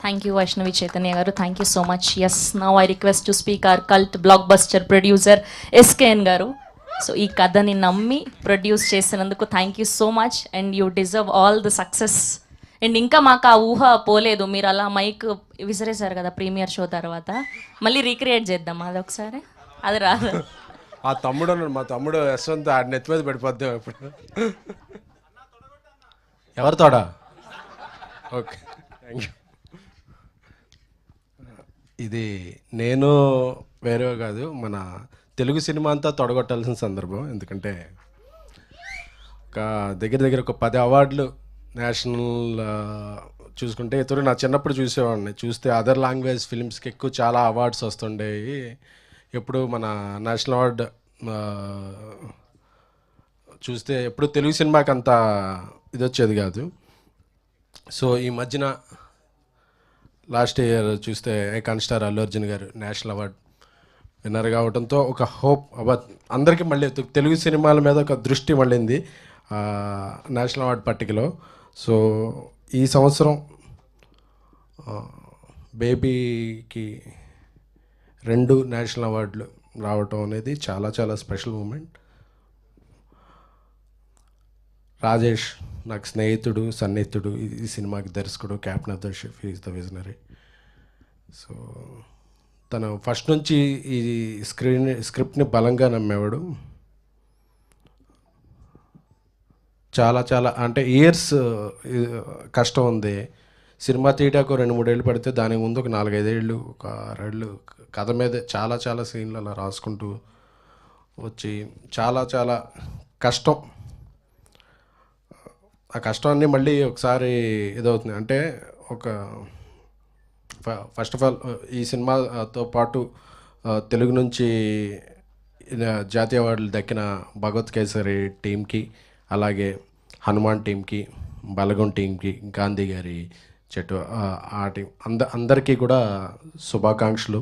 Thank you, Vaishnavi Chaitanya garu. Thank you so much. Yes, now I request to speak our cult blockbuster producer SKN garu. So ఈ కథని నమ్మి produce చేసినందుకు thank you so much and you deserve all the success. And ఇంకా మాకు ఆ ఊహ పోలేదు, మీరు అలా మైక్ విసిరేశారు కదా ప్రీమియర్ షో తర్వాత, మళ్ళీ రీక్రియేట్ చేద్దాం అది ఒకసారి. అది రాదు. ఆ తమ్ముడు అన్నాడు, మా తమ్ముడు యశ్వంత్ ఆడి నెత్తి మీద పడిపోద్దాం ఇప్పుడు. ఎవరు తోడా? Okay, thank you. ఇది నేను వేరే కాదు, మన తెలుగు సినిమా అంతా తొడగొట్టాల్సిన సందర్భం. ఎందుకంటే ఒక దగ్గర ఒక 10 అవార్డులు నేషనల్ చూసుకుంటే, ఇతరు నా చిన్నప్పుడు చూసేవాడిని. చూస్తే అదర్ లాంగ్వేజ్ ఫిలిమ్స్కి ఎక్కువ చాలా అవార్డ్స్ వస్తుండేవి. ఎప్పుడు మన నేషనల్ అవార్డ్ చూస్తే ఎప్పుడు తెలుగు సినిమాకి అంత ఇది వచ్చేది కాదు. సో ఈ మధ్యన లాస్ట్ ఇయర్ చూస్తే ఐకాన్ స్టార్ అల్లు అర్జున్ గారు నేషనల్ అవార్డ్ విన్నర్ కావడంతో ఒక హోప్ అందరికీ మళ్ళీ తెలుగు సినిమాల మీద ఒక దృష్టి మళ్ళింది నేషనల్ అవార్డ్ పట్టికలో. సో ఈ సంవత్సరం బేబీకి 2 నేషనల్ అవార్డులు రావటం అనేది చాలా చాలా స్పెషల్ మూమెంట్. రాజేష్ నాకు స్నేహితుడు, సన్నిహితుడు. ఈ సినిమాకి దర్శకుడు, captain of the ship, is the visionary. So తను ఫస్ట్ నుంచి ఈ స్క్రిప్ట్ని బలంగా నమ్మేవాడు. చాలా చాలా అంటే ఇయర్స్ కష్టం ఉంది. సినిమా తీయటానికి 2-3 ఏళ్ళు పడితే దానికి ముందు ఒక 4-5 ఏళ్ళు, ఒక 6 ఏళ్ళు కథ మీద చాలా చాలా సీన్లు అలా రాసుకుంటూ వచ్చి చాలా చాలా కష్టం. ఆ కష్టాన్ని మళ్ళీ ఒకసారి ఇదవుతుంది. అంటే ఒక ఫస్ట్ ఆఫ్ ఆల్ ఈ సినిమాతో పాటు తెలుగు నుంచి జాతీయ అవార్డులు దక్కిన భగవత్ కేసరి టీంకి, అలాగే హనుమాన్ టీంకి, బలగం టీంకి, గాంధీ గారి చెట్టు ఆ టీం అందరికీ కూడా శుభాకాంక్షలు.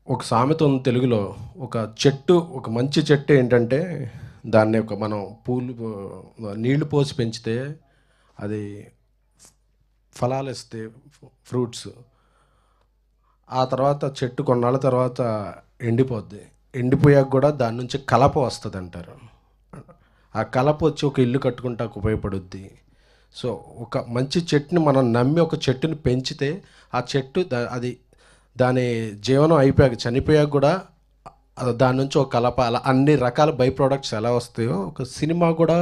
ఒక సామెత ఉంది తెలుగులో, ఒక చెట్టు, ఒక మంచి చెట్టు ఏంటంటే దాన్ని ఒక మనం నీళ్లు పోసి పెంచితే అది ఫలాలు ఇస్తే, ఫ్రూట్స్. ఆ తర్వాత చెట్టు కొన్నాళ్ళ తర్వాత ఎండిపోద్ది. ఎండిపోయాక కూడా దాని నుంచి కలప వస్తుంది అంటారు. ఆ కలప వచ్చి ఒక ఇల్లు కట్టుకుంటాకు ఉపయోగపడుద్ది. సో ఒక మంచి చెట్టుని మనం నమ్మి ఒక చెట్టుని పెంచితే ఆ చెట్టు అది దాని జీవనం అయిపోయాక, చనిపోయాక కూడా దాని నుంచి ఒక కలప, అలా అన్ని రకాల బై ప్రోడక్ట్స్ ఎలా వస్తాయో ఒక సినిమా కూడా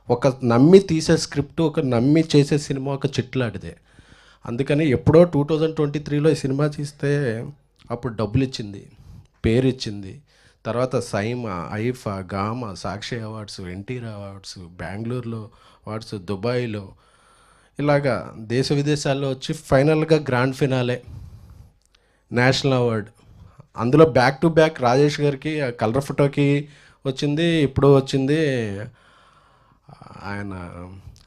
ఒక నమ్మి తీసే స్క్రిప్ట్, ఒక నమ్మి చేసే సినిమా ఒక చెట్లాంటిదే. అందుకని ఎప్పుడో 2023లో ఈ సినిమా తీస్తే అప్పుడు డబ్బులు ఇచ్చింది, పేరు ఇచ్చింది. తర్వాత సైమా, ఐఫా, గామా, సాక్షి అవార్డ్స్, ఎన్టీఆర్ అవార్డ్స్, బెంగళూరులో అవార్డ్స్, దుబాయ్లో, ఇలాగా దేశ విదేశాల్లో వచ్చి ఫైనల్గా గ్రాండ్ ఫినాలే నేషనల్ అవార్డ్. అందులో బ్యాక్ టు బ్యాక్ రాజేష్ గారికి కలర్ ఫోటోకి వచ్చింది, ఇప్పుడు వచ్చింది. ఆయన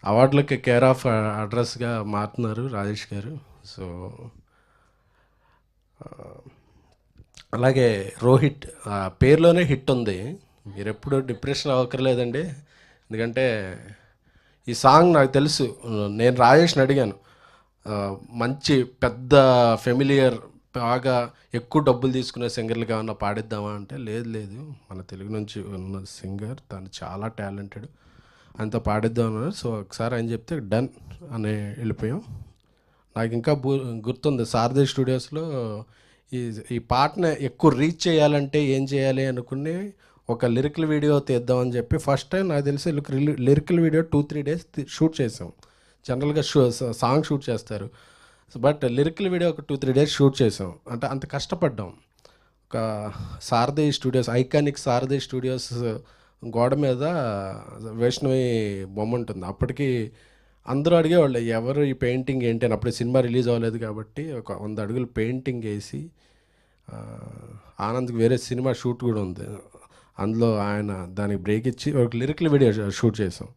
అవార్డులకి కేర్ ఆఫ్ అడ్రస్గా మారుతున్నారు రాజేష్ గారు. సో అలాగే రోహిత్ పేరులోనే హిట్ ఉంది. మీరు ఎప్పుడు డిప్రెషన్ అవ్వక్కర్లేదండి. ఎందుకంటే ఈ సాంగ్ నాకు తెలుసు. నేను రాజేష్ని అడిగాను, మంచి పెద్ద ఫెమిలియర్, బాగా ఎక్కువ డబ్బులు తీసుకునే సింగర్లుగా ఏమన్నా పాడిద్దామా అంటే, లేదు మన తెలుగు నుంచి ఉన్న సింగర్, తను చాలా టాలెంటెడ్, అంతా పాడిద్దాం అన్నారు. సో ఒకసారి ఆయన చెప్తే డన్ అని వెళ్ళిపోయాం. నాకు ఇంకా గుర్తుంది, సారథి స్టూడియోస్లో ఈ పాటని ఎక్కువ రీచ్ చేయాలంటే ఏం చేయాలి అనుకుని ఒక లిరికల్ వీడియో తీద్దామని చెప్పి ఫస్ట్ టైం నాకు తెలిసి లిరికల్ వీడియో 2-3 డేస్ షూట్ చేసాం. జనరల్గా సాంగ్ షూట్ చేస్తారు, బట్ లిరికల్ వీడియో ఒక 2-3 డేస్ షూట్ చేసాం. అంటే అంత కష్టపడ్డాం. ఒక సారథి స్టూడియోస్, ఐకానిక్ సారథి స్టూడియోస్ గోడ మీద వైష్ణవి బొమ్మ ఉంటుంది. అప్పటికి అందరూ అడిగేవాళ్ళు ఎవరు ఈ పెయింటింగ్ ఏంటి అని. అప్పుడు సినిమా రిలీజ్ అవ్వలేదు కాబట్టి ఒక 100 అడుగులు పెయింటింగ్ వేసి, ఆనంద్కి వేరే సినిమా షూట్ కూడా ఉంది, అందులో ఆయన దానికి బ్రేక్ ఇచ్చి ఒక లిరికల్ వీడియో షూట్ చేసాం.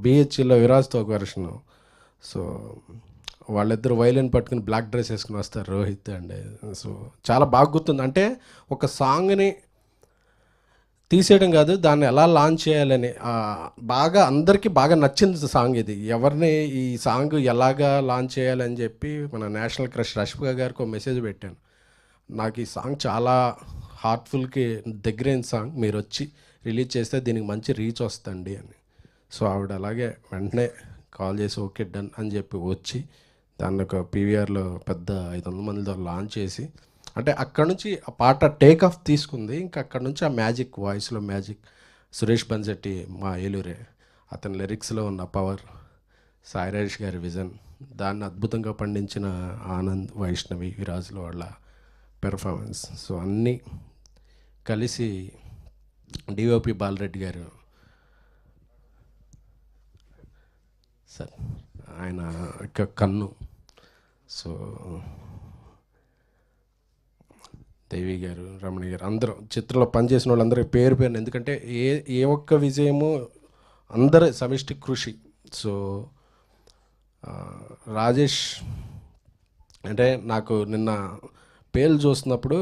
బిహెచ్లో విరాజ్తో ఒక వెర్షన్. సో వాళ్ళిద్దరు వైలిన్ పట్టుకుని బ్లాక్ డ్రెస్ వేసుకుని వస్తారు, రోహిత్ అండ్. సో చాలా బాగా గుర్తుంది. అంటే ఒక సాంగ్ని తీసేయడం కాదు, దాన్ని ఎలా లాంచ్ చేయాలని బాగా అందరికీ బాగా నచ్చింది సాంగ్ ఇది. ఎవరిని ఈ సాంగ్ ఎలాగా లాంచ్ చేయాలని చెప్పి మన నేషనల్ క్రష్ రష్మిక గారికి ఒక మెసేజ్ పెట్టాను. నాకు ఈ సాంగ్ చాలా హార్ట్ఫుల్కి దగ్గరైన సాంగ్, మీరు వచ్చి రిలీజ్ చేస్తే దీనికి మంచి రీచ్ వస్తుంది అని. సో ఆవిడ అలాగే వెంటనే కాల్ చేసి ఓకే డన్ అని చెప్పి వచ్చి దాన్ని ఒక పీవీఆర్లో పెద్ద 500 మందితో లాంచ్ చేసి, అంటే అక్కడ నుంచి ఆ పాట టేక్ ఆఫ్ తీసుకుంది. ఇంకా అక్కడ నుంచి ఆ మ్యాజిక్, వాయిస్లో మ్యాజిక్, సురేష్ బన్సెట్టి మా ఏలూరే, అతని లిరిక్స్లో ఉన్న పవర్, సాయిరాజేష్ గారి విజన్, దాన్ని అద్భుతంగా పండించిన ఆనంద్, వైష్ణవి, విరాజుల వాళ్ళ పెర్ఫార్మెన్స్, సో అన్నీ కలిసి డిఓపి బాలరెడ్డి గారు సార్, ఆయన కన్ను, సో దేవి గారు, రమణి గారు, అందరూ చిత్రంలో పనిచేసిన వాళ్ళందరూ పేరు పేరుని, ఎందుకంటే ఏ ఒక్క విజయము అందరి సమిష్టి కృషి. సో రాజేష్ అంటే నాకు నిన్న పేర్లు చూస్తున్నప్పుడు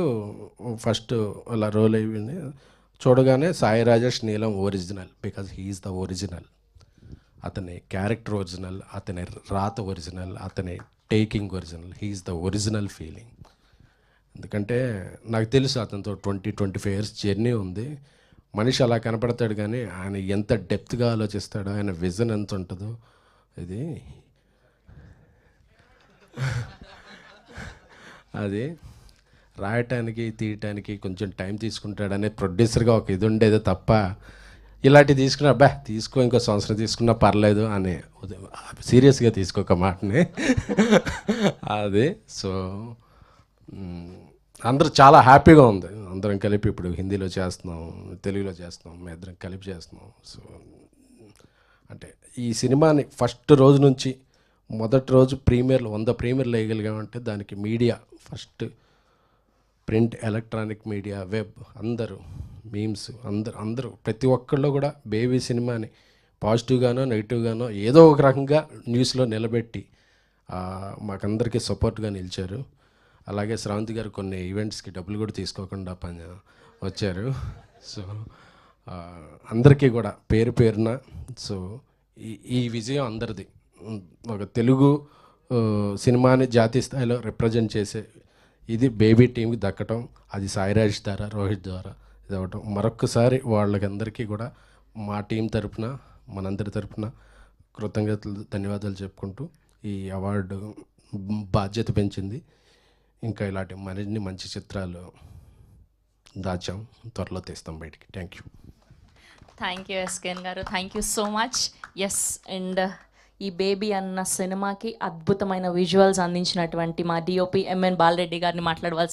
ఫస్ట్ అలా రోల్ అయ్యింది, చూడగానే Sai Rajesh Neelam original, because he's the original. అతని క్యారెక్టర్ ఒరిజినల్, అతని రాత ఒరిజినల్, అతని taking original, he's the original feeling. ఎందుకంటే నాకు తెలుసు అతనితో 20-25 ఇయర్స్ జర్నీ ఉంది. మనిషి అలా కనపడతాడు కానీ ఆయన ఎంత డెప్త్గా ఆలోచిస్తాడో, ఆయన విజన్ ఎంత ఉంటుందో, ఇది అది రాయటానికి తీయటానికి కొంచెం టైం తీసుకుంటాడనే ప్రొడ్యూసర్గా ఒక ఇది ఉండేది తప్ప, ఇలాంటివి తీసుకున్నా తీసుకో, ఇంకో సంవత్సరం తీసుకున్నా పర్లేదు అని సీరియస్గా తీసుకోక మాటని అది. సో అందరూ చాలా హ్యాపీగా ఉంది, అందరం కలిపి ఇప్పుడు హిందీలో చేస్తున్నాం, తెలుగులో చేస్తున్నాం, మేము ఇద్దరం కలిపి చేస్తున్నాం. సో అంటే ఈ సినిమాని ఫస్ట్ రోజు నుంచి మొదటి రోజు ప్రీమియర్లు 100 ప్రీమియర్లు వేయగలిగామంటే దానికి media first, print, electronic media, web, అందరూ మీమ్స్, అందరూ ప్రతి ఒక్కళ్ళు కూడా బేబీ సినిమాని పాజిటివ్గానో నెగిటివ్గానో ఏదో ఒక రకంగా న్యూస్లో నిలబెట్టి మాకందరికీ సపోర్ట్గా నిలిచారు. అలాగే శ్రావంతి గారు కొన్ని ఈవెంట్స్కి డబ్బులు కూడా తీసుకోకుండా వచ్చారు. సో అందరికీ కూడా పేరు పేరున, సో ఈ విజయం అందరిది. ఒక తెలుగు సినిమాని జాతీయ స్థాయిలో రిప్రజెంట్ చేసే ఇది బేబీ టీంకి దక్కటం, అది సాయిరాజ్ ద్వారా, రోహిత్ ద్వారా ఇది అవ్వటం, మరొక్కసారి వాళ్ళకందరికీ కూడా మా టీం తరపున, మనందరి తరపున కృతజ్ఞతలు, ధన్యవాదాలు చెప్పుకుంటూ ఈ అవార్డు బాధ్యత పెంచింది. ఇంకా ఇలాంటి మరిన్ని మంచి చిత్రాలు దాచాం, త్వరలో తీస్తాం బయటికి. Thank you. Thank you SKN garu, thank you so much. Yes, and ఈ బేబీ అన్న సినిమాకి అద్భుతమైన విజువల్స్ అందించినటువంటి మా డిఓపి ఎంఎన్ బాలరెడ్డి గారిని మాట్లాడవలసి